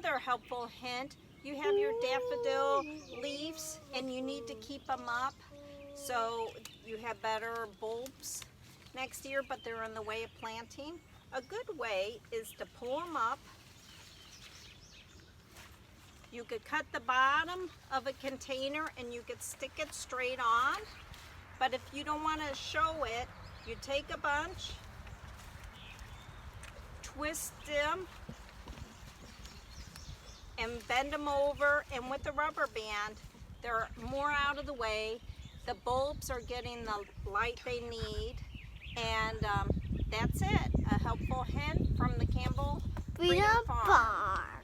another helpful hint. You have your daffodil leaves and you need to keep them up so you have better bulbs next year, but they're in the way of planting. A good way is to pull them up. You could cut the bottom of a container and you could stick it straight on. But if you don't want to show it, you take a bunch, twist them, and bend them over, and with the rubber band, they're more out of the way. The bulbs are getting the light they need, and that's it. A helpful hint from the Campbell Freedom Farm. Farm.